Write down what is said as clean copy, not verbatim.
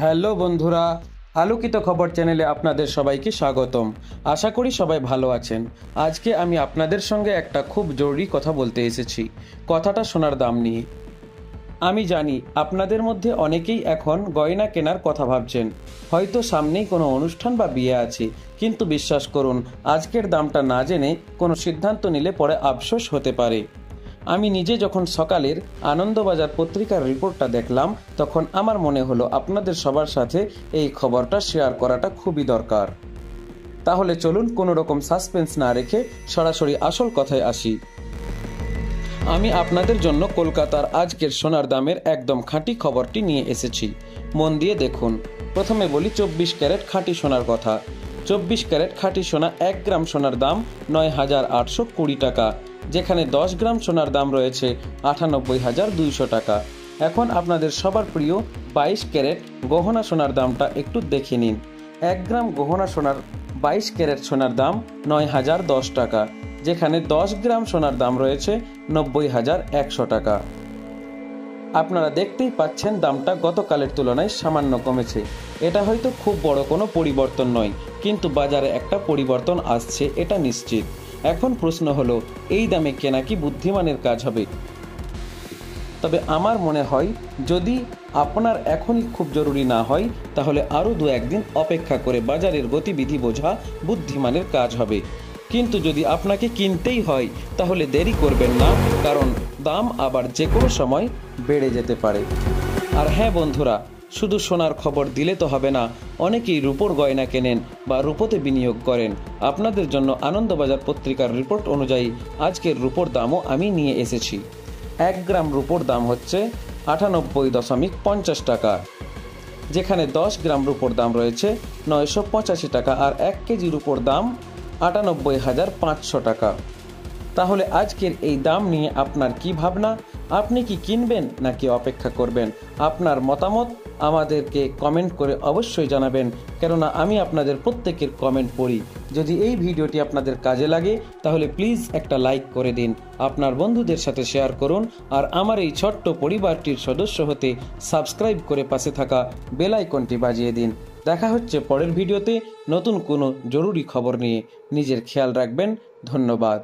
Hello বন্ধুরা, আলোকিত খবর চ্যানেলে আপনাদের সবাইকে স্বাগতম। আশা করি সবাই ভালো আছেন। আজকে আমি আপনাদের সঙ্গে একটা খুব জরুরি কথা বলতে এসেছি, কথাটা সোনার দাম নিয়ে। আমি জানি আপনাদের মধ্যে অনেকেই এখন গয়না কেনার কথা ভাবছেন, হয়তো সামনেই কোনো অনুষ্ঠান বা বিয়ে আছে, কিন্তু বিশ্বাস করুন, আজকের দামটা না জেনে কোনো সিদ্ধান্ত নিলে পরে আফসোস হতে পারে। আমি নিজে যখন সকালের আনন্দবাজার পত্রিকার রিপোর্টটা দেখলাম, তখন আমার মনে হলো আপনাদের সবার সাথে এই খবরটা শেয়ার করাটা খুবই দরকার। তাহলে চলুন কোনো রকম সাসপেন্স না রেখে সরাসরি আসল কথায় আসি। আমি আপনাদের জন্য কলকাতার আজকের সোনার দামের একদম খাঁটি খবরটি নিয়ে এসেছি। মন দিয়ে দেখুন। প্রথমে বলি 24 ক্যারেট খাঁটি সোনার কথা। 24 ক্যারেট খাঁটি সোনা 1 গ্রাম সোনার দাম 9,820 টাকা, যেখানে 10 গ্রাম সোনার দাম রয়েছে 98,200 টাকা। এখন আপনাদের সবার প্রিয় 22 ক্যারেট গহনা সোনার দামটা একটু দেখে নিন। 1 গ্রাম গহনা সোনার 22 ক্যারেট সোনার দাম 9,010 টাকা, যেখানে 10 গ্রাম সোনার দাম রয়েছে 90,100 টাকা। আপনারা দেখতেই পাচ্ছেন দামটা গতকালের তুলনায় সামান্য কমেছে। এটা হয়তো খুব বড় কোনো পরিবর্তন নয়, কিন্তু বাজারে একটা পরিবর্তন আসছে, এটা নিশ্চিত। এখন প্রশ্ন হলো, এই দামে কেনা কি বুদ্ধিমানের কাজ হবে? তবে আমার মনে হয়, যদি আপনার এখনই খুব জরুরি না হয়, তাহলে আরও 2-1 দিন অপেক্ষা করে বাজারের গতিবিধি বোঝা বুদ্ধিমানের কাজ হবে। কিন্তু যদি আপনাকে কিনতেই হয়, তাহলে দেরি করবেন না, কারণ দাম আবার যে কোনো সময় বেড়ে যেতে পারে। আর হ্যাঁ বন্ধুরা, শুধু সোনার খবর দিলে তো হবে না, অনেকেই রূপোর গয়না কেনেন বা রূপোতে বিনিয়োগ করেন। আপনাদের জন্য আনন্দবাজার পত্রিকার রিপোর্ট অনুযায়ী আজকের রূপোর দামও আমি নিয়ে এসেছি। 1 গ্রাম রূপোর দাম হচ্ছে 98.50 টাকা, যেখানে 10 গ্রাম রূপোর দাম রয়েছে 985 টাকা, আর 1 কেজি রূপোর দাম 98,500 টাকা। তাহলে আজকের এই দাম নিয়ে আপনার কি ভাবনা? আপনি কি কিনবেন নাকি অপেক্ষা করবেন? আপনার মতামত আমাদেরকে কমেন্ট করে অবশ্যই জানাবেন, কেননা আমি আপনাদের প্রত্যেকের কমেন্ট পড়ি। যদি এই ভিডিওটি আপনাদের কাজে লাগে, তাহলে প্লিজ একটা লাইক করে দিন, আপনার বন্ধুদের সাথে শেয়ার করুন, আর আমার এই ছোট্ট পরিবারটির সদস্য হতে সাবস্ক্রাইব করে পাশে থাকা বেল আইকনটি বাজিয়ে দিন। দেখা হচ্ছে পরের ভিডিওতে নতুন কোনো জরুরি খবর নিয়ে। নিজের খেয়াল রাখবেন। ধন্যবাদ।